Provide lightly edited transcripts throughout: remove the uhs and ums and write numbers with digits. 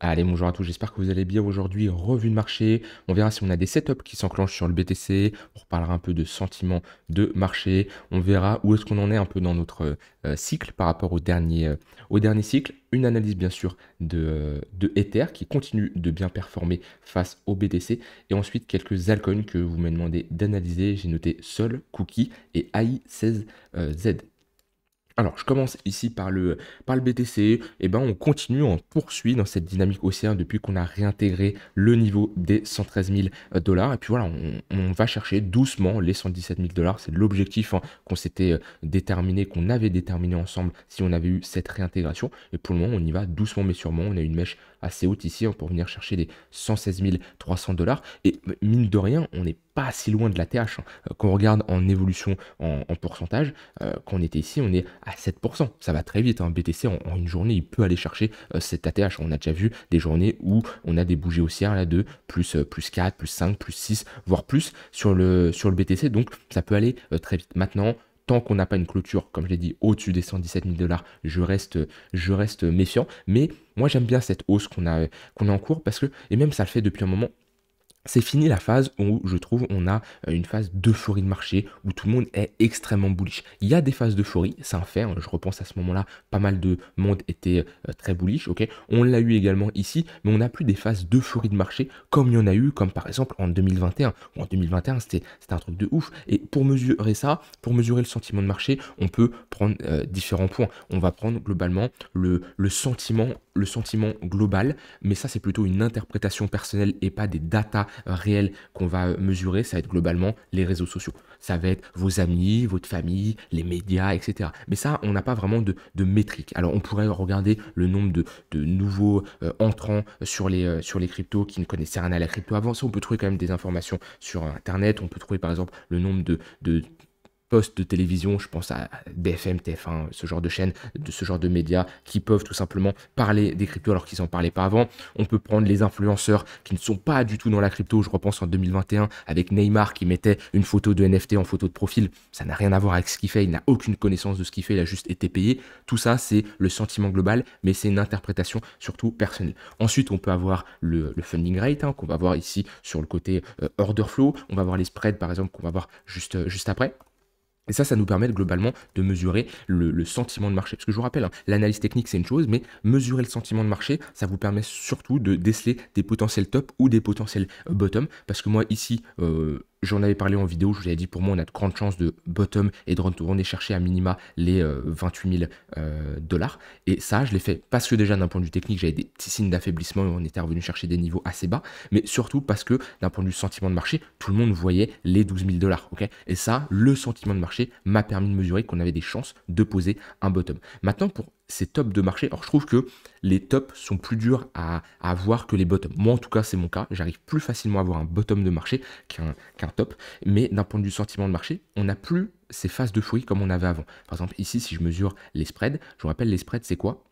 Allez, bonjour à tous, j'espère que vous allez bien aujourd'hui. Revue de marché, on verra si on a des setups qui s'enclenchent sur le BTC, on reparlera un peu de sentiments de marché, on verra où est-ce qu'on en est un peu dans notre cycle par rapport au dernier cycle. Une analyse bien sûr de Ether qui continue de bien performer face au BTC et ensuite quelques altcoins que vous m'avez demandé d'analyser. J'ai noté Sol, Cookie et AI16Z. Alors, je commence ici par le BTC. Et ben, on continue, on poursuit dans cette dynamique haussière depuis qu'on a réintégré le niveau des 113 000 dollars. Et puis voilà, on va chercher doucement les 117 000 dollars. C'est l'objectif qu'on s'était déterminé, qu'on avait déterminé ensemble si on avait eu cette réintégration. Et pour le moment, on y va doucement mais sûrement. On a une mèche assez haute ici pour venir chercher les 116 300 dollars. Et mine de rien, on n'est pas si loin de la TH. Quand on regarde en évolution en pourcentage, quand on était ici, on est à 7%. Ça va très vite. BTC, en une journée, il peut aller chercher cette ATH. On a déjà vu des journées où on a des bougies haussières là, de plus 4, plus 5, plus 6, voire plus sur le BTC. Donc, ça peut aller très vite. Maintenant, tant qu'on n'a pas une clôture, comme je l'ai dit, au-dessus des 117 000 dollars, je reste méfiant. Mais moi, j'aime bien cette hausse qu'on a en cours parce que, et même ça le fait depuis un moment, c'est fini la phase où je trouve on a une phase d'euphorie de marché où tout le monde est extrêmement bullish. Il y a des phases d'euphorie, c'est un fait. Je repense à ce moment-là, pas mal de monde était très bullish. Ok, on l'a eu également ici, mais on n'a plus des phases d'euphorie de marché comme il y en a eu, comme par exemple en 2021. En 2021, c'était un truc de ouf. Et pour mesurer ça, pour mesurer le sentiment de marché, on peut prendre différents points. On va prendre globalement le sentiment global, mais ça c'est plutôt une interprétation personnelle et pas des datas réels qu'on va mesurer. Ça va être globalement les réseaux sociaux. Ça va être vos amis, votre famille, les médias, etc. Mais ça, on n'a pas vraiment de métrique. Alors, on pourrait regarder le nombre de nouveaux entrants sur les cryptos qui ne connaissaient rien à la crypto avant. Ça, on peut trouver quand même des informations sur Internet. On peut trouver, par exemple, le nombre de postes de télévision, je pense à BFM, TF1, ce genre de chaînes, de ce genre de médias qui peuvent tout simplement parler des cryptos alors qu'ils n'en parlaient pas avant. On peut prendre les influenceurs qui ne sont pas du tout dans la crypto. Je repense en 2021 avec Neymar qui mettait une photo de NFT en photo de profil. Ça n'a rien à voir avec ce qu'il fait. Il n'a aucune connaissance de ce qu'il fait. Il a juste été payé. Tout ça, c'est le sentiment global, mais c'est une interprétation surtout personnelle. Ensuite, on peut avoir le funding rate qu'on va voir ici sur le côté order flow. On va voir les spreads, par exemple, qu'on va voir juste après. Et ça nous permet globalement de mesurer le sentiment de marché. Parce que je vous rappelle, l'analyse technique, c'est une chose, mais mesurer le sentiment de marché, ça vous permet surtout de déceler des potentiels top ou des potentiels bottom. Parce que moi, ici, j'en avais parlé en vidéo, je vous avais dit, pour moi, on a de grandes chances de bottom et de retourner chercher à minima les 28 000 dollars. Et ça, je l'ai fait parce que déjà, d'un point de vue technique, j'avais des petits signes d'affaiblissement et on était revenu chercher des niveaux assez bas. Mais surtout parce que, d'un point de vue sentiment de marché, tout le monde voyait les 12 000 dollars. Okay, et ça, le sentiment de marché m'a permis de mesurer qu'on avait des chances de poser un bottom. Maintenant, pour ces tops de marché, alors je trouve que les tops sont plus durs à avoir que les bottoms. Moi, en tout cas, c'est mon cas. J'arrive plus facilement à avoir un bottom de marché qu'un top. Mais d'un point de vue sentiment de marché, on n'a plus ces phases d'euphorie comme on avait avant. Par exemple, ici, si je mesure les spreads, je vous rappelle, les spreads, c'est quoi?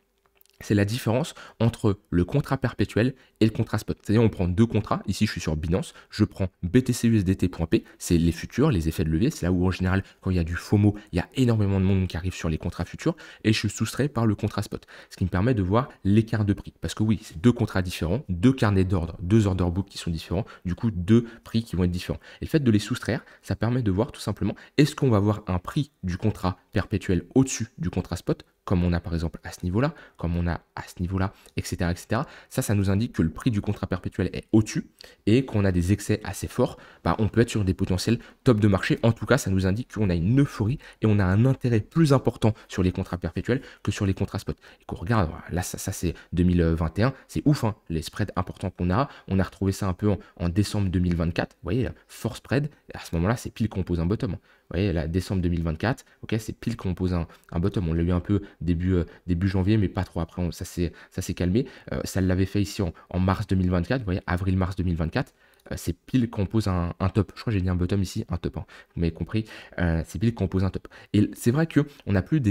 C'est la différence entre le contrat perpétuel et le contrat spot. C'est-à-dire, on prend deux contrats. Ici, je suis sur Binance. Je prends BTC-USDT.P. C'est les futurs, les effets de levier. C'est là où, en général, quand il y a du FOMO, il y a énormément de monde qui arrive sur les contrats futurs. Et je suis soustrait par le contrat spot. Ce qui me permet de voir l'écart de prix. Parce que oui, c'est deux contrats différents, deux carnets d'ordre, deux order books qui sont différents. Du coup, deux prix qui vont être différents. Et le fait de les soustraire, ça permet de voir tout simplement, est-ce qu'on va avoir un prix du contrat perpétuel au-dessus du contrat spot, comme on a par exemple à ce niveau-là, comme on a à ce niveau-là, etc., etc. Ça nous indique que le prix du contrat perpétuel est au-dessus et qu'on a des excès assez forts, on peut être sur des potentiels top de marché. En tout cas, ça nous indique qu'on a une euphorie et on a un intérêt plus important sur les contrats perpétuels que sur les contrats spot. Et qu'on regarde, là, ça c'est 2021, c'est ouf, les spreads importants qu'on a. On a retrouvé ça un peu en décembre 2024. Vous voyez, fort spread, à ce moment-là, c'est pile qu'on pose un bottom. Vous voyez, là, décembre 2024, ok, c'est pile qu'on pose un bottom. On l'a eu un peu début janvier, mais pas trop. Après, ça s'est calmé. Ça l'avait fait ici en mars 2024, vous voyez, avril-mars 2024. C'est pile qu'on pose un top. Je crois que j'ai dit un bottom ici, un top. Vous m'avez compris, c'est pile qu'on pose un top. Et c'est vrai qu'on n'a plus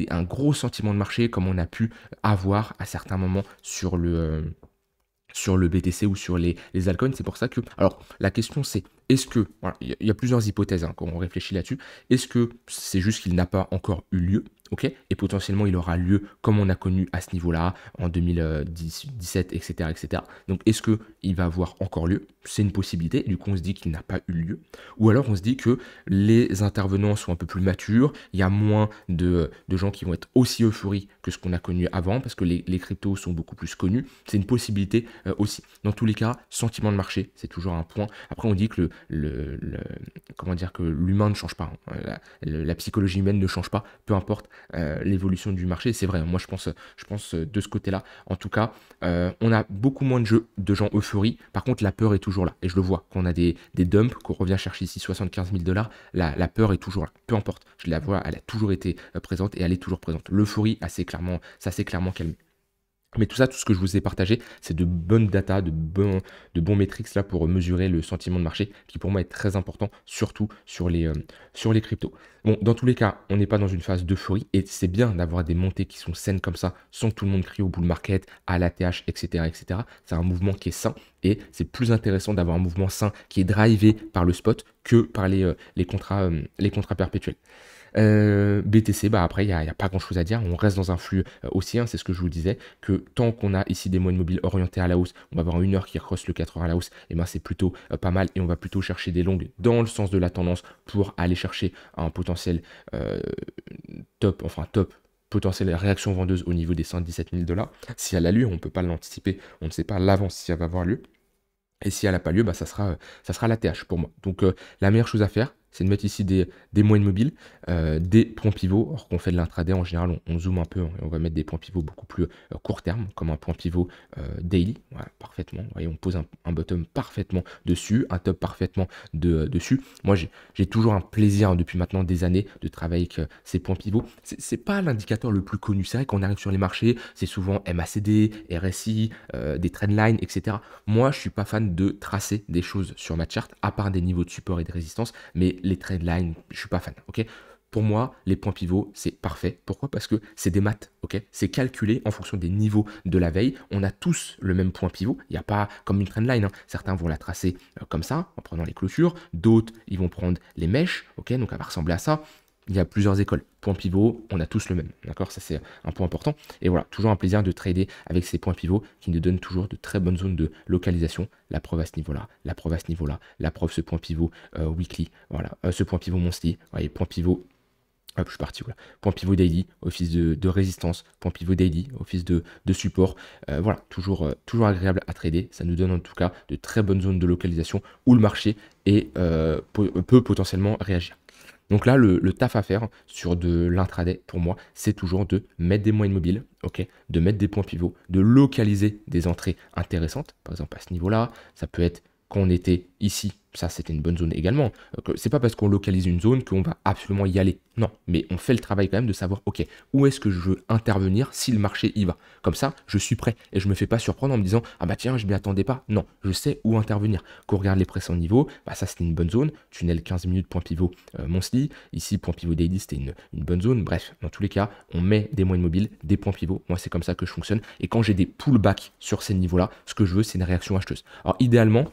un gros sentiment de marché comme on a pu avoir à certains moments sur le BTC ou sur les altcoins. C'est pour ça que... Alors, la question c'est, Est-ce que, voilà, il y a plusieurs hypothèses hein, quand on réfléchit là-dessus. Est-ce que c'est juste qu'il n'a pas encore eu lieu, ok, et potentiellement il aura lieu comme on a connu à ce niveau-là en 2017, etc., etc. Donc est-ce que il va avoir encore lieu? C'est une possibilité. Du coup, on se dit qu'il n'a pas eu lieu. Ou alors on se dit que les intervenants sont un peu plus matures, il y a moins de gens qui vont être aussi euphoriques que ce qu'on a connu avant, parce que les cryptos sont beaucoup plus connus. C'est une possibilité aussi. Dans tous les cas, sentiment de marché, c'est toujours un point. Après, on dit que comment dire, que l'humain ne change pas, hein. La psychologie humaine ne change pas, peu importe l'évolution du marché. C'est vrai, moi je pense de ce côté-là. En tout cas, on a beaucoup moins de gens euphorie. Par contre, la peur est toujours là. Et je le vois, quand on a des dumps, qu'on revient chercher ici 75 000 $, la peur est toujours là. Peu importe, je la vois, elle a toujours été présente et elle est toujours présente. L'euphorie, ça s'est clairement calmé. Mais tout ça, tout ce que je vous ai partagé, c'est de bonnes data, de bons métriques là pour mesurer le sentiment de marché, qui pour moi est très important, surtout sur les cryptos. Bon, dans tous les cas, on n'est pas dans une phase d'euphorie, et c'est bien d'avoir des montées qui sont saines comme ça, sans que tout le monde crie au bull market, à l'ATH, etc., etc. C'est un mouvement qui est sain, et c'est plus intéressant d'avoir un mouvement sain qui est drivé par le spot que par les contrats perpétuels. BTC, bah après, il n'y a pas grand-chose à dire. On reste dans un flux haussier, c'est ce que je vous disais, que tant qu'on a ici des moyennes mobiles orientées à la hausse, on va avoir une heure qui crosse le 4 heures à la hausse, et ben c'est plutôt pas mal, et on va plutôt chercher des longues dans le sens de la tendance pour aller chercher un potentiel top, potentielle réaction vendeuse au niveau des 117 000 $. Si elle a lieu, on ne peut pas l'anticiper, on ne sait pas à l'avance si elle va avoir lieu. Et si elle n'a pas lieu, bah, ça sera la TH pour moi. Donc la meilleure chose à faire, c'est de mettre ici des moyennes mobiles, des points pivots. Or qu'on fait de l'intraday, en général, on zoome un peu, hein, et on va mettre des points pivots beaucoup plus court terme, comme un point pivot daily. Voilà, parfaitement. Vous voyez, on pose un bottom parfaitement dessus, un top parfaitement dessus. Moi, j'ai toujours un plaisir hein, depuis maintenant des années de travailler avec ces points pivots. C'est pas l'indicateur le plus connu. C'est vrai qu'on arrive sur les marchés, c'est souvent MACD, RSI, des trendlines, etc. Moi, je suis pas fan de tracer des choses sur ma charte, à part des niveaux de support et de résistance, mais les trendlines, je suis pas fan, ok? Pour moi, les points pivots, c'est parfait. Pourquoi? Parce que c'est des maths, ok? C'est calculé en fonction des niveaux de la veille. On a tous le même point pivot. Il n'y a pas comme une trendline, hein. Certains vont la tracer comme ça, en prenant les clôtures. D'autres, ils vont prendre les mèches, ok? Donc, elle va ressembler à ça. Il y a plusieurs écoles. Point pivot, on a tous le même. D'accord? Ça, c'est un point important. Et voilà, toujours un plaisir de trader avec ces points pivots qui nous donnent toujours de très bonnes zones de localisation. La preuve à ce niveau-là, la preuve à ce niveau-là, la preuve ce point pivot weekly, voilà, ce point pivot monthly. Vous voyez, point pivot. Hop, je suis parti, voilà. Point pivot daily, office de résistance, point pivot daily, office de support. Voilà, toujours agréable à trader. Ça nous donne en tout cas de très bonnes zones de localisation où le marché peut potentiellement réagir. Donc là, le taf à faire sur de l'intraday, pour moi, c'est toujours de mettre des moyennes mobiles, ok, de mettre des points pivots, de localiser des entrées intéressantes. Par exemple, à ce niveau-là, ça peut être quand on était ici, ça c'était une bonne zone également. C'est pas parce qu'on localise une zone qu'on va absolument y aller. Non, mais on fait le travail quand même de savoir, ok, où est-ce que je veux intervenir si le marché y va. Comme ça, je suis prêt et je me fais pas surprendre en me disant, ah bah tiens, je m'y attendais pas. Non, je sais où intervenir. Quand on regarde les précédents niveaux, bah ça c'était une bonne zone. Tunnel 15 minutes, point pivot monthly. Ici, point pivot daily, c'était une bonne zone. Bref, dans tous les cas, on met des moyennes mobiles, des points pivots. Moi, c'est comme ça que je fonctionne. Et quand j'ai des pullbacks sur ces niveaux-là, ce que je veux, c'est une réaction acheteuse. Alors, idéalement,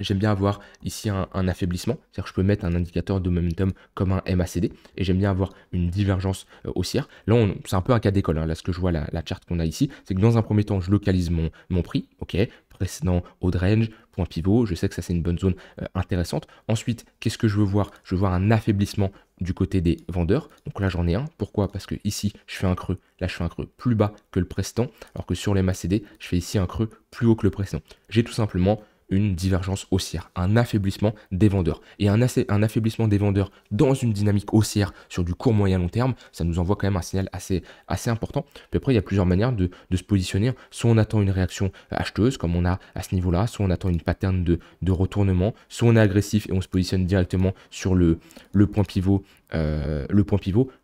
j'aime bien avoir ici un affaiblissement, c'est-à-dire que je peux mettre un indicateur de momentum comme un MACD, et j'aime bien avoir une divergence haussière. Là, c'est un peu un cas d'école, hein. Là, ce que je vois, la charte qu'on a ici, c'est que dans un premier temps, je localise mon prix, ok, précédent haut de range, point pivot, je sais que ça c'est une bonne zone intéressante. Ensuite, qu'est-ce que je veux voir? Je veux voir un affaiblissement du côté des vendeurs. Donc là, j'en ai un. Pourquoi? Parce que ici, je fais un creux. Là, je fais un creux plus bas que le précédent, alors que sur les MACD, je fais ici un creux plus haut que le précédent. J'ai tout simplement une divergence haussière, un affaiblissement des vendeurs. Et un affaiblissement des vendeurs dans une dynamique haussière sur du court, moyen, long terme, ça nous envoie quand même un signal assez important. Puis après, il y a plusieurs manières de se positionner. Soit on attend une réaction acheteuse, comme on a à ce niveau-là, soit on attend une pattern de retournement, soit on est agressif et on se positionne directement sur le point pivot.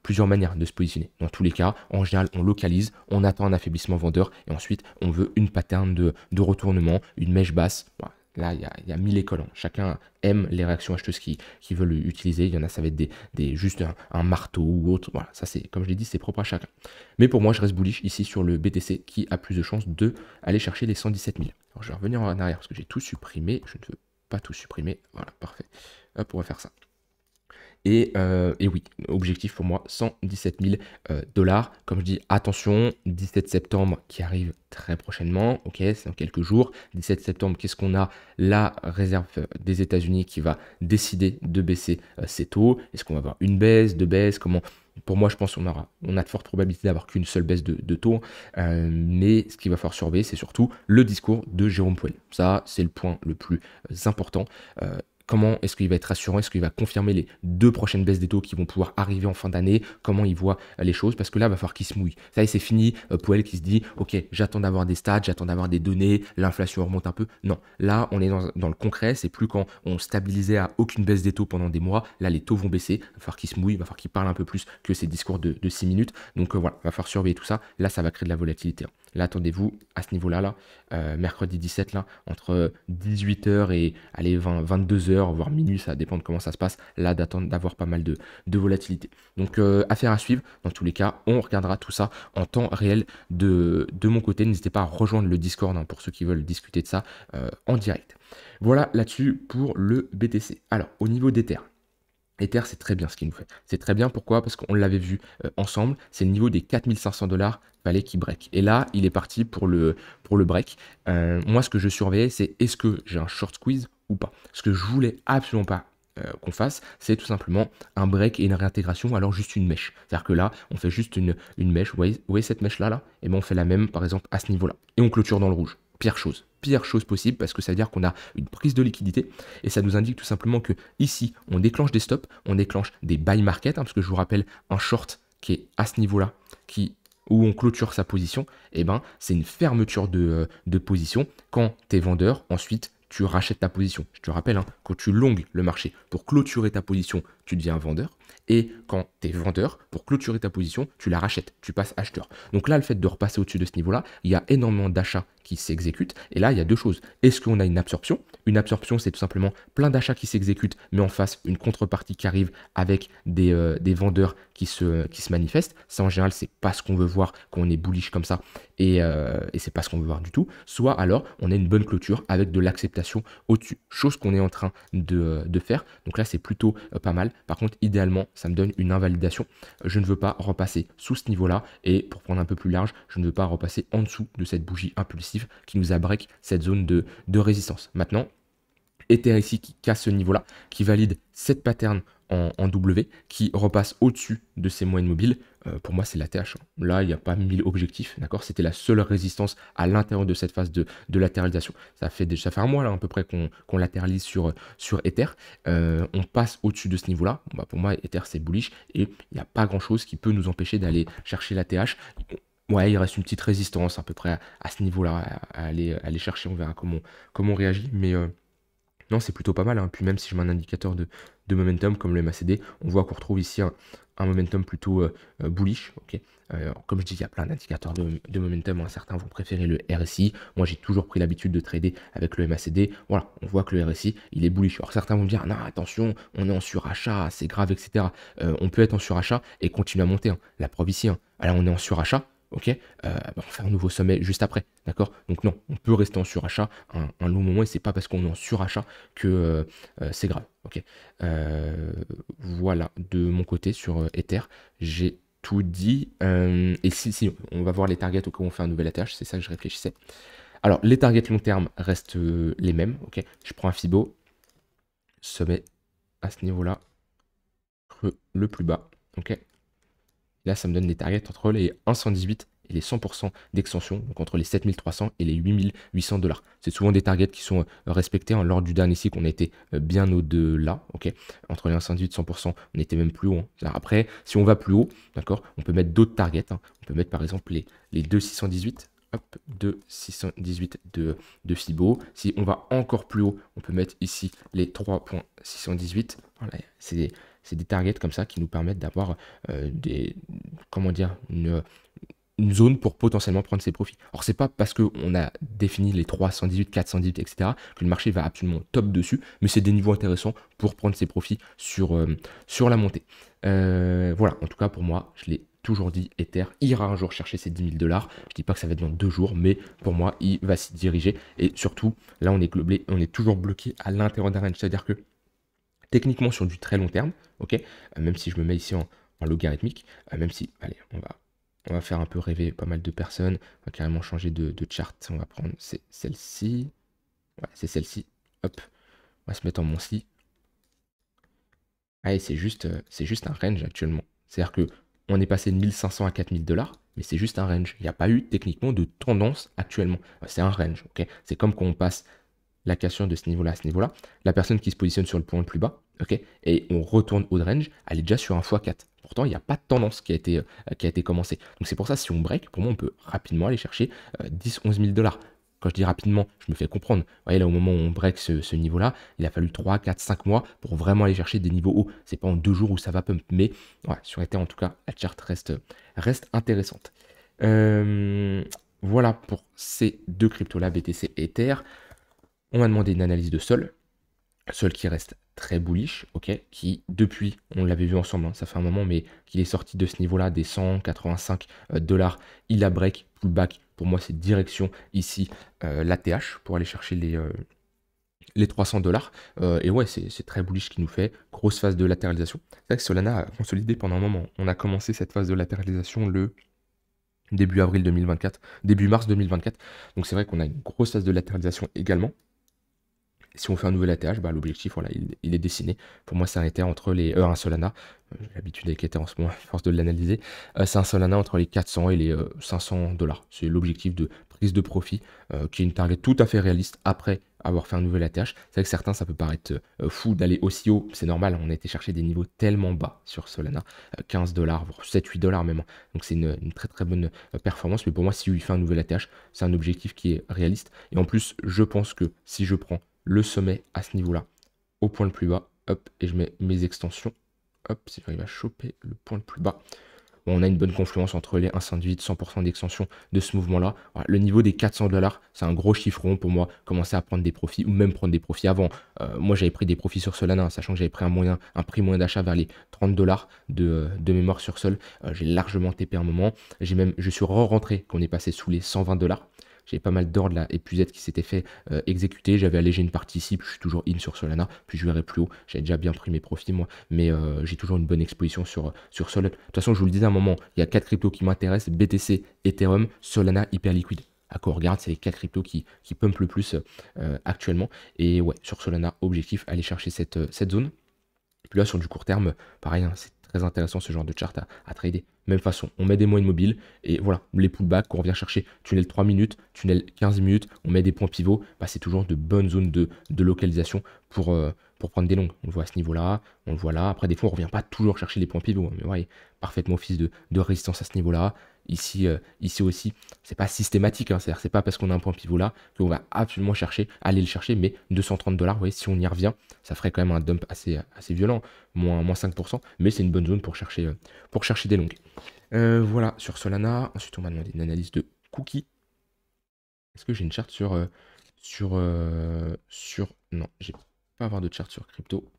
Plusieurs manières de se positionner. Dans tous les cas, en général, on localise, on attend un affaiblissement vendeur et ensuite on veut une pattern de retournement, une mèche basse. Voilà. Là, il y a 1000 écoles. Hein. Chacun aime les réactions acheteuses qui veulent utiliser. Il y en a, ça va être juste un marteau ou autre. Voilà, ça c'est, comme je l'ai dit, c'est propre à chacun. Mais pour moi, je reste bullish ici sur le BTC qui a plus de chances d'aller chercher les 117 000. Alors, je vais revenir en arrière parce que j'ai tout supprimé. Je ne veux pas tout supprimer. Voilà, parfait. Hop, on va faire ça. Et oui, objectif pour moi, 117 000 dollars. Comme je dis, attention, 17 septembre qui arrive très prochainement, ok, c'est dans quelques jours. 17 septembre, qu'est-ce qu'on a? La réserve des États-Unis qui va décider de baisser ses taux. Est-ce qu'on va avoir une baisse, deux baisses? Comment? Pour moi, je pense qu'on a de fortes probabilités d'avoir qu'une seule baisse de taux. Mais ce qu'il va falloir surveiller, c'est surtout le discours de Jérôme Powell. Ça, c'est le point le plus important. Comment est-ce qu'il va être rassurant? Est-ce qu'il va confirmer les 2 prochaines baisses des taux qui vont pouvoir arriver en fin d'année? Comment il voit les choses? Parce que là, il va falloir qu'il se mouille. Ça y est, c'est fini. Powell qui se dit, ok, j'attends d'avoir des stats, j'attends d'avoir des données, l'inflation remonte un peu. Non, là, on est dans le concret. C'est plus quand on stabilisait à aucune baisse des taux pendant des mois. Là, les taux vont baisser. Il va falloir qu'il se mouille, il va falloir qu'il parle un peu plus que ces discours de 6 minutes. Donc voilà, il va falloir surveiller tout ça. Là, ça va créer de la volatilité. Là, attendez-vous à ce niveau-là, mercredi 17, là, entre 18h et allez, 22h, voire minuit, ça dépend de comment ça se passe, là, d'avoir pas mal de volatilité. Donc, affaire à suivre. Dans tous les cas, on regardera tout ça en temps réel de mon côté. N'hésitez pas à rejoindre le Discord pour ceux qui veulent discuter de ça en direct. Voilà là-dessus pour le BTC. Alors, au niveau d'Ether. Ether, c'est très bien ce qu'il nous fait. C'est très bien, pourquoi? Parce qu'on l'avait vu ensemble, c'est le niveau des 4500 dollars, fallait qu'il break. Et là, il est parti pour le break. Moi, ce que je surveillais, c'est est-ce que j'ai un short squeeze ou pas? Ce que je voulais absolument pas qu'on fasse, c'est tout simplement un break et une réintégration, ou alors juste une mèche. C'est-à-dire que là, on fait juste une mèche. Vous voyez cette mèche-là, là? Et bien, on fait la même, par exemple, à ce niveau-là. Et on clôture dans le rouge. Pire chose possible, parce que ça veut dire qu'on a une prise de liquidité et ça nous indique tout simplement que ici on déclenche des stops, on déclenche des buy market, parce que je vous rappelle, un short qui est à ce niveau-là, où on clôture sa position, et ben c'est une fermeture de position. Quand tu es vendeur, ensuite tu rachètes ta position. Je te rappelle, quand tu longues le marché pour clôturer ta position, tu deviens vendeur. Et quand tu es vendeur, pour clôturer ta position, tu la rachètes, tu passes acheteur. Donc là, le fait de repasser au-dessus de ce niveau-là, il y a énormément d'achats qui s'exécutent. Et là, il y a deux choses. Est-ce qu'on a une absorption? Une absorption, c'est tout simplement plein d'achats qui s'exécutent, mais en face, une contrepartie qui arrive avec des vendeurs qui se manifestent. Ça, en général, c'est pas ce qu'on veut voir quand on est bullish comme ça. Et c'est pas ce qu'on veut voir du tout. Soit alors, on a une bonne clôture avec de l'acceptation au-dessus. Chose qu'on est en train de faire. Donc là, c'est plutôt pas mal. Par contre, idéalement, ça me donne une invalidation. Je ne veux pas repasser sous ce niveau-là. Et pour prendre un peu plus large, je ne veux pas repasser en dessous de cette bougie impulsive qui nous a break cette zone de résistance. Maintenant, Ether ici qui casse ce niveau-là, qui valide cette pattern en W, qui repasse au-dessus de ces moyennes mobiles. Pour moi, c'est la TH. Là, il n'y a pas 1000 objectifs, d'accord? C'était la seule résistance à l'intérieur de cette phase de latéralisation. Ça fait un mois là à peu près qu'on latéralise sur Ether. On passe au-dessus de ce niveau-là. Bon, bah, pour moi, Ether, c'est bullish et il n'y a pas grand-chose qui peut nous empêcher d'aller chercher la TH. Ouais, il reste une petite résistance à peu près à ce niveau-là à aller chercher. On verra comment on réagit. Mais non, c'est plutôt pas mal. Puis même si je mets un indicateur de momentum comme le MACD, on voit qu'on retrouve ici un momentum plutôt bullish. Okay. Comme je dis, il y a plein d'indicateurs de momentum. Certains vont préférer le RSI. Moi, j'ai toujours pris l'habitude de trader avec le MACD. Voilà, on voit que le RSI, il est bullish. Alors certains vont me dire, non, attention, on est en surachat, c'est grave, etc. On peut être en surachat et continuer à monter. La preuve ici, alors on est en surachat. Ok, on va faire un nouveau sommet juste après, d'accord? Donc non, on peut rester en surachat un long moment et c'est pas parce qu'on est en surachat que c'est grave, ok? Voilà, de mon côté sur Ether, j'ai tout dit. Et si, on va voir les targets au cas où on fait un nouvel ATH, c'est ça que je réfléchissais. Alors, les targets long terme restent les mêmes, ok? Je prends un Fibo, sommet à ce niveau-là, creux le plus bas, ok? Là, ça me donne des targets entre les 118 et les 100% d'extension, donc entre les 7300 et les 8800 dollars. C'est souvent des targets qui sont respectés. Lors du dernier cycle, on a été bien au-delà. Ok, entre les 118 et 100%, on était même plus haut. Après, si on va plus haut, d'accord, on peut mettre d'autres targets. On peut mettre par exemple les 2618. Hop, 2,618 de Fibo. Si on va encore plus haut, on peut mettre ici les 3,618. Voilà, c'est des targets comme ça qui nous permettent d'avoir une zone pour potentiellement prendre ses profits. Alors c'est pas parce qu'on a défini les 318, 418, etc. que le marché va absolument top dessus, mais c'est des niveaux intéressants pour prendre ses profits sur la montée. Voilà, en tout cas pour moi, je l'ai toujours dit, Ether ira un jour chercher ses 10 000 $. Je dis pas que ça va être dans 2 jours, mais pour moi, il va s'y diriger. Et surtout, là, on est toujours bloqué à l'intérieur d'un range. C'est-à-dire que techniquement, sur du très long terme, ok, même si je me mets ici en logarithmique, même si, allez, on va faire un peu rêver pas mal de personnes. On va carrément changer de chart. On va prendre celle-ci. Ouais, c'est celle-ci. Hop, on va se mettre en monthly. Ah, et c'est juste un range actuellement. C'est-à-dire que on est passé de 1500 à 4000 $, mais c'est juste un range. Il n'y a pas eu techniquement de tendance actuellement. C'est un range, ok. C'est comme quand on passe la cassure de ce niveau-là à ce niveau-là. La personne qui se positionne sur le point le plus bas, ok, et on retourne au range, elle est déjà sur un x4. Pourtant, il n'y a pas de tendance qui a été commencée. Donc c'est pour ça, si on break, pour moi, on peut rapidement aller chercher 10-11 000 $. Quand je dis rapidement, je me fais comprendre. Vous voyez, là, au moment où on break ce niveau-là, il a fallu 3, 4, 5 mois pour vraiment aller chercher des niveaux hauts. C'est pas en 2 jours où ça va pump. Mais ouais, sur Ether, en tout cas, la chart reste intéressante. Voilà pour ces deux cryptos-là, BTC et Ether. On m'a demandé une analyse de Sol. Sol qui reste très bullish, ok, qui depuis, on l'avait vu ensemble, hein, ça fait un moment, mais qu'il est sorti de ce niveau-là, des 185 $, il a break, pullback, pour moi c'est direction ici l'ATH pour aller chercher les 300 $. Et ouais, c'est très bullish ce qu'il nous fait, grosse phase de latéralisation. C'est vrai que Solana a consolidé pendant un moment, on a commencé cette phase de latéralisation le début avril 2024, début mars 2024, donc c'est vrai qu'on a une grosse phase de latéralisation également. Si on fait un nouvel ATH, bah, l'objectif, voilà, il est dessiné. Pour moi, c'est un Ether entre les... un Solana. J'ai l'habitude avec Ether en ce moment, à force de l'analyser. C'est un Solana entre les 400 et les 500 $. C'est l'objectif de prise de profit, qui est une target tout à fait réaliste après avoir fait un nouvel ATH. C'est vrai que certains, ça peut paraître fou d'aller aussi haut. C'est normal, on a été chercher des niveaux tellement bas sur Solana. 15 $, voire 7-8 $ même. Donc c'est une très très bonne performance. Mais pour moi, si il fait un nouvel ATH, c'est un objectif qui est réaliste. Et en plus, je pense que si je prends le sommet à ce niveau-là, au point le plus bas, hop, et je mets mes extensions, hop, si j'arrive à choper le point le plus bas, bon, on a une bonne confluence entre les 1,108, 100% d'extension de ce mouvement-là. Voilà, le niveau des 400 $, c'est un gros chiffron pour moi, commencer à prendre des profits, ou même prendre des profits avant. Moi, j'avais pris des profits sur Solana, sachant que j'avais pris un prix moyen d'achat vers les 30 $ de mémoire sur Sol. J'ai largement TP un moment, je suis rentré quand on est passé sous les 120 $. J'avais pas mal d'ordres là, épuisette qui s'était fait exécuter. J'avais allégé une partie ici, puis je suis toujours in sur Solana, puis je verrai plus haut. J'avais déjà bien pris mes profits moi, mais j'ai toujours une bonne exposition sur Solana. De toute façon, je vous le disais à un moment, il y a 4 cryptos qui m'intéressent, BTC, Ethereum, Solana, hyper liquide. À quoi on regarde, c'est les 4 cryptos qui pumpent le plus actuellement. Et ouais, sur Solana, objectif, aller chercher cette zone. Et puis là, sur du court terme, pareil, hein, c'est très intéressant ce genre de chart à trader. Même façon, on met des moyens mobiles et voilà, les pullbacks, quand on revient chercher tunnel 3 minutes, tunnel 15 minutes, on met des points pivots, bah, c'est toujours de bonnes zones de localisation pour prendre des longues. On le voit à ce niveau-là, on le voit là. Après, des fois, on ne revient pas toujours chercher les points pivots, hein, mais ouais, parfaitement office de résistance à ce niveau-là. Ici aussi, c'est pas systématique, hein, c'est-à-dire c'est pas parce qu'on a un point pivot là qu'on va absolument aller le chercher, mais 230 $, vous voyez, si on y revient, ça ferait quand même un dump assez violent, moins 5%, mais c'est une bonne zone pour chercher des longues. Voilà, sur Solana, ensuite on m'a demandé une analyse de cookies. Est-ce que j'ai une charte non, j'ai pas avoir de charte sur crypto.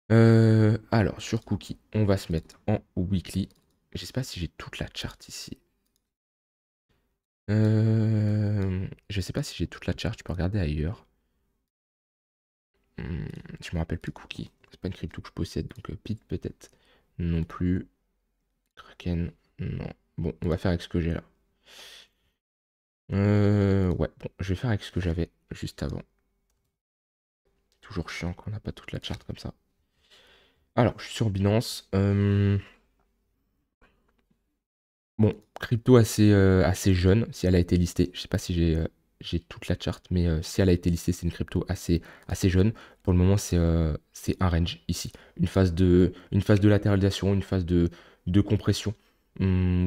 Alors, sur cookies, on va se mettre en weekly. Je sais pas si j'ai toute la charte ici. Je sais pas si j'ai toute la charte, tu peux regarder ailleurs. Je me rappelle plus cookie. C'est pas une crypto que je possède, donc Pit peut-être non plus. Kraken, non. Bon, on va faire avec ce que j'ai là. Ouais, bon, je vais faire avec ce que j'avais juste avant. Toujours chiant quand on n'a pas toute la charte comme ça. Alors, je suis sur Binance. Bon, crypto assez jeune, si elle a été listée. Je sais pas si j'ai toute la charte, mais si elle a été listée, c'est une crypto assez jeune. Pour le moment, c'est un range ici. Une phase de latéralisation, une phase de compression.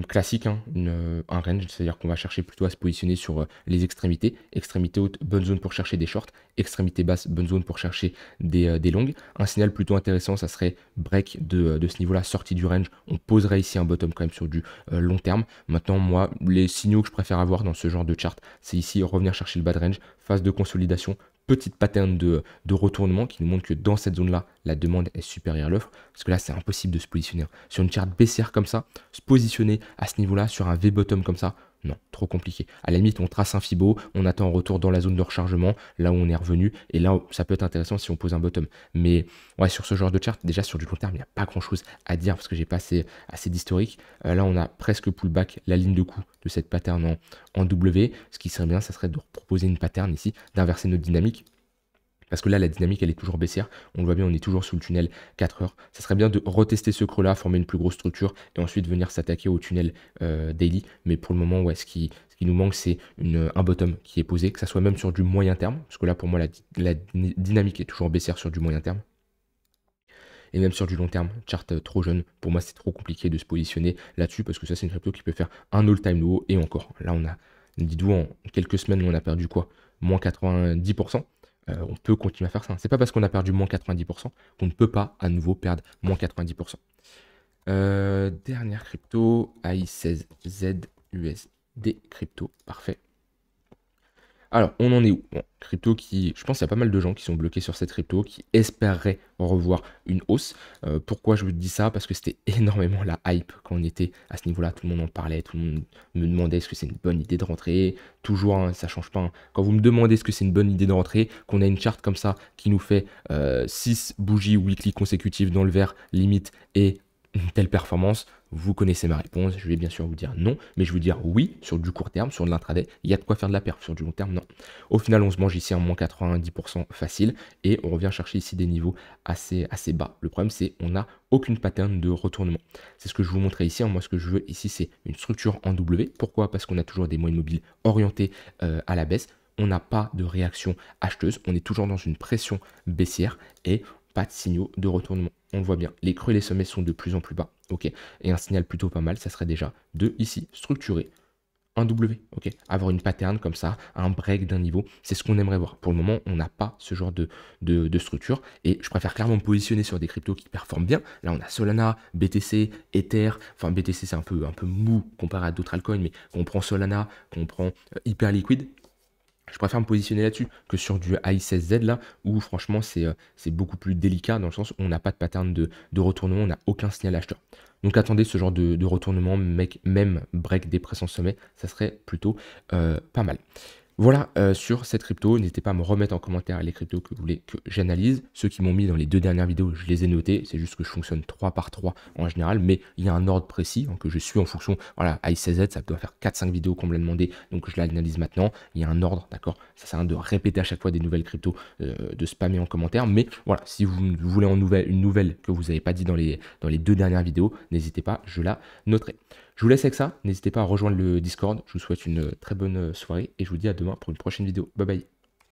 Classique, hein, un range, c'est-à-dire qu'on va chercher plutôt à se positionner sur les extrémités. Extrémité haute, bonne zone pour chercher des shorts. Extrémité basse, bonne zone pour chercher des longues. Un signal plutôt intéressant, ça serait break de ce niveau-là, sortie du range. On poserait ici un bottom quand même sur du long terme. Maintenant, moi, les signaux que je préfère avoir dans ce genre de chart, c'est ici revenir chercher le bas de range, phase de consolidation, petite pattern de retournement qui nous montre que dans cette zone-là, la demande est supérieure à l'offre. Parce que là, c'est impossible de se positionner. Sur une charte baissière comme ça, se positionner à ce niveau-là, sur un V-bottom comme ça, non, trop compliqué. À la limite, on trace un Fibo, on attend un retour dans la zone de rechargement, là où on est revenu, et là, ça peut être intéressant si on pose un bottom. Mais ouais, sur ce genre de chart, déjà sur du long terme, il n'y a pas grand-chose à dire parce que j'ai pas assez d'historique. Là, on a presque pullback la ligne de coup de cette pattern en W. Ce qui serait bien, ça serait de proposer une pattern ici, d'inverser notre dynamique. Parce que là, la dynamique, elle est toujours baissière. On le voit bien, on est toujours sous le tunnel 4 heures. Ça serait bien de retester ce creux-là, former une plus grosse structure et ensuite venir s'attaquer au tunnel daily. Mais pour le moment, ouais, ce qui nous manque, c'est un bottom qui est posé, que ça soit même sur du moyen terme. Parce que là, pour moi, la dynamique est toujours baissière sur du moyen terme. Et même sur du long terme, chart trop jeune, pour moi, c'est trop compliqué de se positionner là-dessus parce que ça, c'est une crypto qui peut faire un all-time low et encore. Là, on a, dites-vous, en quelques semaines, on a perdu quoi? Moins 90%. On peut continuer à faire ça. C'est pas parce qu'on a perdu moins 90% qu'on ne peut pas à nouveau perdre moins 90%. Dernière crypto, AI16Z USD crypto, parfait. Alors, on en est où? Bon, crypto qui, je pense qu'il y a pas mal de gens qui sont bloqués sur cette crypto, qui espéraient revoir une hausse. Pourquoi je vous dis ça? Parce que c'était énormément la hype quand on était à ce niveau-là. Tout le monde en parlait, tout le monde me demandait est-ce que c'est une bonne idée de rentrer. Toujours, hein, ça change pas. Hein. Quand vous me demandez est-ce que c'est une bonne idée de rentrer, qu'on a une charte comme ça qui nous fait 6 bougies weekly consécutives dans le vert, limite, et une telle performance, vous connaissez ma réponse, je vais bien sûr vous dire non, mais je vais vous dire oui sur du court terme, sur de l'intraday, il y a de quoi faire de la perf, sur du long terme, non. Au final, on se mange ici un moins 90% facile, et on revient chercher ici des niveaux assez bas. Le problème, c'est qu'on n'a aucune pattern de retournement. C'est ce que je vous montrais ici, moi ce que je veux ici, c'est une structure en W. Pourquoi? Parce qu'on a toujours des moyennes mobiles orientées à la baisse, on n'a pas de réaction acheteuse, on est toujours dans une pression baissière, et pas de signaux de retournement. On le voit bien, les creux et les sommets sont de plus en plus bas, ok. Et un signal plutôt pas mal, ça serait déjà de ici structurer un W, ok. Avoir une pattern comme ça, un break d'un niveau, c'est ce qu'on aimerait voir. Pour le moment, on n'a pas ce genre de structure et je préfère clairement me positionner sur des cryptos qui performent bien. Là, on a Solana, BTC, Ether. Enfin, BTC c'est un peu mou comparé à d'autres altcoins, mais qu'on prend Solana, qu'on prend Hyperliquid. Je préfère me positionner là-dessus que sur du AI16Z là, où franchement c'est beaucoup plus délicat dans le sens où on n'a pas de pattern de retournement, on n'a aucun signal acheteur. Donc attendez ce genre de retournement, même break des pressants sommet, ça serait plutôt pas mal. Voilà sur cette crypto, n'hésitez pas à me remettre en commentaire les cryptos que vous voulez que j'analyse. Ceux qui m'ont mis dans les 2 dernières vidéos, je les ai notés, c'est juste que je fonctionne 3 par 3 en général, mais il y a un ordre précis hein, que je suis en fonction, voilà, AI16Z, ça doit faire 4-5 vidéos qu'on me l'a demandé, donc je l'analyse maintenant, il y a un ordre, d'accord, ça sert à rien de répéter à chaque fois des nouvelles cryptos, de spammer en commentaire, mais voilà, si vous voulez une nouvelle que vous n'avez pas dit dans les 2 dernières vidéos, n'hésitez pas, je la noterai. Je vous laisse avec ça, n'hésitez pas à rejoindre le Discord, je vous souhaite une très bonne soirée et je vous dis à demain pour une prochaine vidéo. Bye bye.